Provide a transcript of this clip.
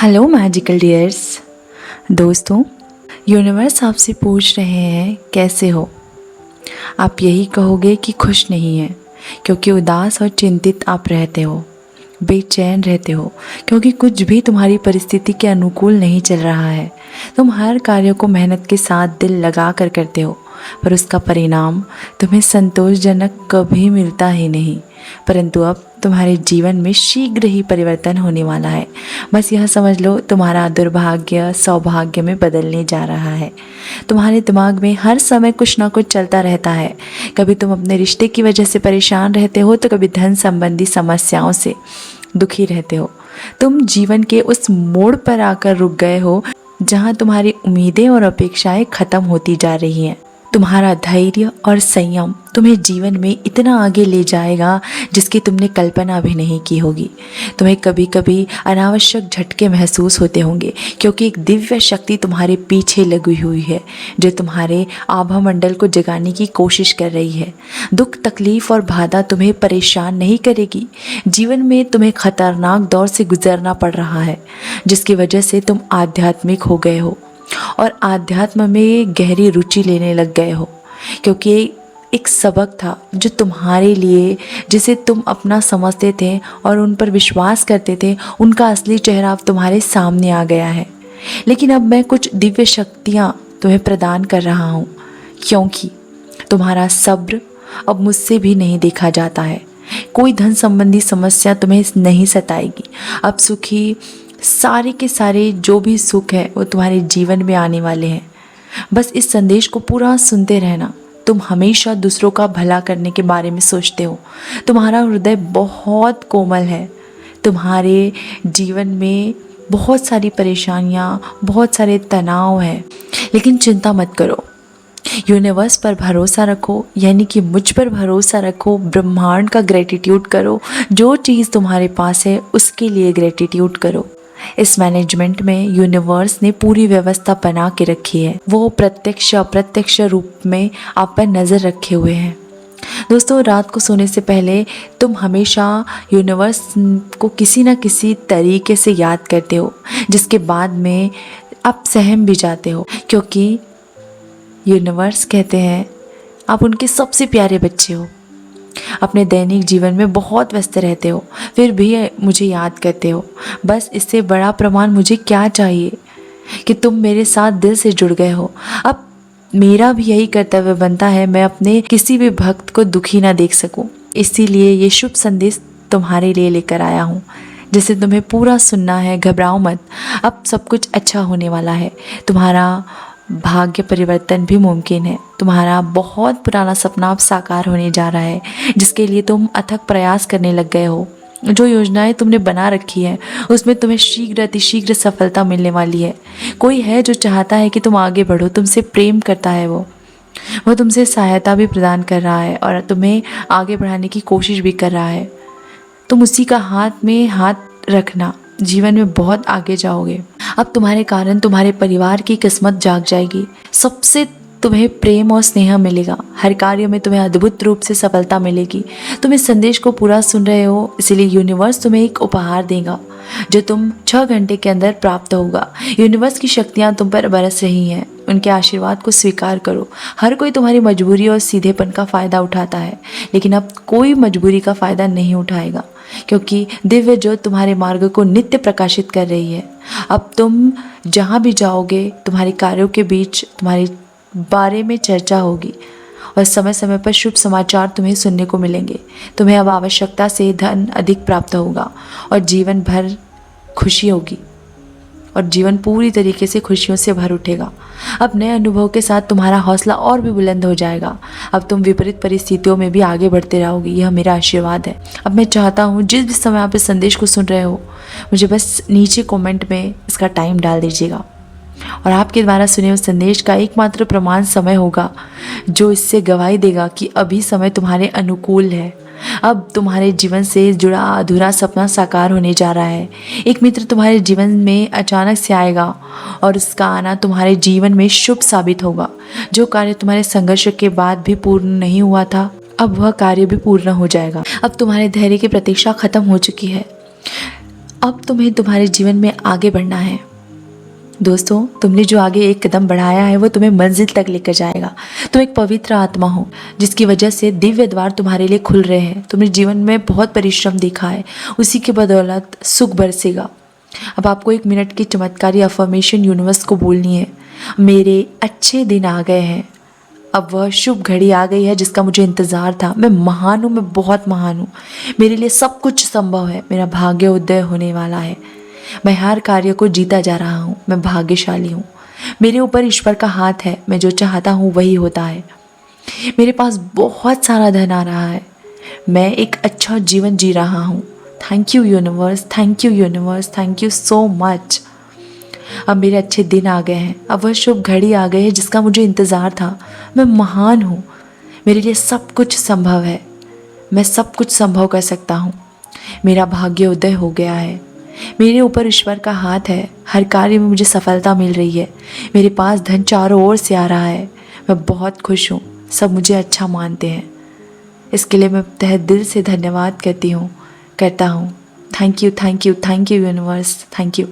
Hello magical dears. दोस्तों, universe आपसे पूछ रहे हैं कैसे हो। आप यही कहोगे कि खुश नहीं है, क्योंकि उदास और चिंतित आप रहते हो, बेचैन रहते हो, क्योंकि कुछ भी तुम्हारी परिस्थिति के अनुकूल नहीं चल रहा है। तुम हर कार्य को मेहनत के साथ दिल लगा कर करते हो, पर उसका परिणाम तुम्हें संतोषजनक कभी मिलता ही नहीं। परंतु अब तुम्हारे जीवन में शीघ्र ही परिवर्तन होने वाला है। बस यह समझ लो, तुम्हारा दुर्भाग्य सौभाग्य में बदलने जा रहा है। तुम्हारे दिमाग में हर समय कुछ ना कुछ चलता रहता है। कभी तुम अपने रिश्ते की वजह से परेशान रहते हो, तो कभी धन संबंधी समस्याओं से दुखी रहते हो। तुम जीवन के उस मोड़ पर आकर रुक गए हो जहाँ तुम्हारी उम्मीदें और अपेक्षाएं खत्म होती जा रही हैं। तुम्हारा धैर्य और संयम तुम्हें जीवन में इतना आगे ले जाएगा जिसकी तुमने कल्पना भी नहीं की होगी। तुम्हें कभी कभी अनावश्यक झटके महसूस होते होंगे, क्योंकि एक दिव्य शक्ति तुम्हारे पीछे लगी हुई है जो तुम्हारे आभा मंडल को जगाने की कोशिश कर रही है। दुख, तकलीफ और बाधा तुम्हें परेशान नहीं करेगी। जीवन में तुम्हें खतरनाक दौर से गुजरना पड़ रहा है, जिसकी वजह से तुम आध्यात्मिक हो गए हो और आध्यात्म में गहरी रुचि लेने लग गए हो, क्योंकि एक सबक था जो तुम्हारे लिए, जिसे तुम अपना समझते थे और उन पर विश्वास करते थे, उनका असली चेहरा अब तुम्हारे सामने आ गया है। लेकिन अब मैं कुछ दिव्य शक्तियाँ तुम्हें प्रदान कर रहा हूँ, क्योंकि तुम्हारा सब्र अब मुझसे भी नहीं देखा जाता है। कोई धन संबंधी समस्या तुम्हें नहीं सताएगी। अब सुखी सारे के सारे जो भी सुख है वो तुम्हारे जीवन में आने वाले हैं। बस इस संदेश को पूरा सुनते रहना। तुम हमेशा दूसरों का भला करने के बारे में सोचते हो। तुम्हारा हृदय बहुत कोमल है। तुम्हारे जीवन में बहुत सारी परेशानियाँ, बहुत सारे तनाव हैं, लेकिन चिंता मत करो। यूनिवर्स पर भरोसा रखो, यानी कि मुझ पर भरोसा रखो। ब्रह्मांड का ग्रेटिट्यूड करो। जो चीज़ तुम्हारे पास है उसके लिए ग्रेटिट्यूड करो। इस मैनेजमेंट में यूनिवर्स ने पूरी व्यवस्था बना के रखी है। वो प्रत्यक्ष अप्रत्यक्ष रूप में आप पर नज़र रखे हुए हैं। दोस्तों, रात को सोने से पहले तुम हमेशा यूनिवर्स को किसी न किसी तरीके से याद करते हो, जिसके बाद में आप सहम भी जाते हो, क्योंकि यूनिवर्स कहते हैं आप उनके सबसे प्यारे बच्चे हो। अपने दैनिक जीवन में बहुत व्यस्त रहते हो, फिर भी मुझे याद करते हो। बस इससे बड़ा प्रमाण मुझे क्या चाहिए कि तुम मेरे साथ दिल से जुड़ गए हो। अब मेरा भी यही कर्तव्य बनता है, मैं अपने किसी भी भक्त को दुखी ना देख सकूं। इसीलिए ये शुभ संदेश तुम्हारे लिए लेकर आया हूँ, जिसे तुम्हें पूरा सुनना है। घबराओ मत, अब सब कुछ अच्छा होने वाला है। तुम्हारा भाग्य परिवर्तन भी मुमकिन है। तुम्हारा बहुत पुराना सपना अब साकार होने जा रहा है, जिसके लिए तुम अथक प्रयास करने लग गए हो। जो योजनाएं तुमने बना रखी है उसमें तुम्हें शीघ्र अतिशीघ्र सफलता मिलने वाली है। कोई है जो चाहता है कि तुम आगे बढ़ो, तुमसे प्रेम करता है। वो तुमसे सहायता भी प्रदान कर रहा है और तुम्हें आगे बढ़ाने की कोशिश भी कर रहा है। तुम उसी का हाथ में हाथ रखना, जीवन में बहुत आगे जाओगे। अब तुम्हारे कारण तुम्हारे परिवार की किस्मत जाग जाएगी। सबसे तुम्हें प्रेम और स्नेह मिलेगा। हर कार्य में तुम्हें अद्भुत रूप से सफलता मिलेगी। तुम इस संदेश को पूरा सुन रहे हो, इसीलिए यूनिवर्स तुम्हें एक उपहार देगा जो तुम 6 घंटे के अंदर प्राप्त होगा। यूनिवर्स की शक्तियाँ तुम पर बरस रही हैं। उनके आशीर्वाद को स्वीकार करो। हर कोई तुम्हारी मजबूरी और सीधेपन का फ़ायदा उठाता है, लेकिन अब कोई मजबूरी का फ़ायदा नहीं उठाएगा, क्योंकि दिव्य ज्योत तुम्हारे मार्ग को नित्य प्रकाशित कर रही है। अब तुम जहाँ भी जाओगे, तुम्हारे कार्यों के बीच तुम्हारे बारे में चर्चा होगी और समय समय पर शुभ समाचार तुम्हें सुनने को मिलेंगे। तुम्हें अब आवश्यकता से धन अधिक प्राप्त होगा और जीवन भर खुशी होगी और जीवन पूरी तरीके से खुशियों से भर उठेगा। अब नए अनुभव के साथ तुम्हारा हौसला और भी बुलंद हो जाएगा। अब तुम विपरीत परिस्थितियों में भी आगे बढ़ते रहोगे। यह मेरा आशीर्वाद है। अब मैं चाहता हूँ जिस भी समय आप इस संदेश को सुन रहे हो, मुझे बस नीचे कमेंट में इसका टाइम डाल दीजिएगा, और आपके द्वारा सुने उस संदेश का एकमात्र प्रमाण समय होगा जो इससे गवाही देगा कि अभी समय तुम्हारे अनुकूल है। अब तुम्हारे जीवन से जुड़ा अधूरा सपना साकार होने जा रहा है। एक मित्र तुम्हारे जीवन में अचानक से आएगा और उसका आना तुम्हारे जीवन में शुभ साबित होगा। जो कार्य तुम्हारे संघर्ष के बाद भी पूर्ण नहीं हुआ था, अब वह कार्य भी पूर्ण हो जाएगा। अब तुम्हारे धैर्य की प्रतीक्षा खत्म हो चुकी है। अब तुम्हें तुम्हारे जीवन में आगे बढ़ना है। दोस्तों, तुमने जो आगे एक कदम बढ़ाया है वो तुम्हें मंजिल तक लेकर जाएगा। तुम एक पवित्र आत्मा हो जिसकी वजह से दिव्य द्वार तुम्हारे लिए खुल रहे हैं। तुमने जीवन में बहुत परिश्रम देखा है, उसी के बदौलत सुख बरसेगा। अब आपको 1 मिनट की चमत्कारी अफर्मेशन यूनिवर्स को बोलनी है। मेरे अच्छे दिन आ गए हैं, अब वह शुभ घड़ी आ गई है जिसका मुझे इंतज़ार था। मैं महान हूँ, मैं बहुत महान हूँ। मेरे लिए सब कुछ संभव है। मेरा भाग्य उदय होने वाला है। मैं हर कार्य को जीता जा रहा हूँ। मैं भाग्यशाली हूँ। मेरे ऊपर ईश्वर का हाथ है। मैं जो चाहता हूँ वही होता है। मेरे पास बहुत सारा धन आ रहा है। मैं एक अच्छा जीवन जी रहा हूँ। Thank you universe, thank you universe, thank you so much. अब मेरे अच्छे दिन आ गए हैं। अब वह शुभ घड़ी आ गई है जिसका मुझे इंतज़ार था। मैं महान हूँ। मेरे लिए सब कुछ संभव है। मैं सब कुछ संभव कर सकता हूँ। मेरा भाग्य उदय हो गया है। मेरे ऊपर ईश्वर का हाथ है। हर कार्य में मुझे सफलता मिल रही है। मेरे पास धन चारों ओर से आ रहा है। मैं बहुत खुश हूँ। सब मुझे अच्छा मानते हैं। इसके लिए मैं तहे दिल से धन्यवाद करता हूँ। Thank you, thank you, thank you universe, thank you.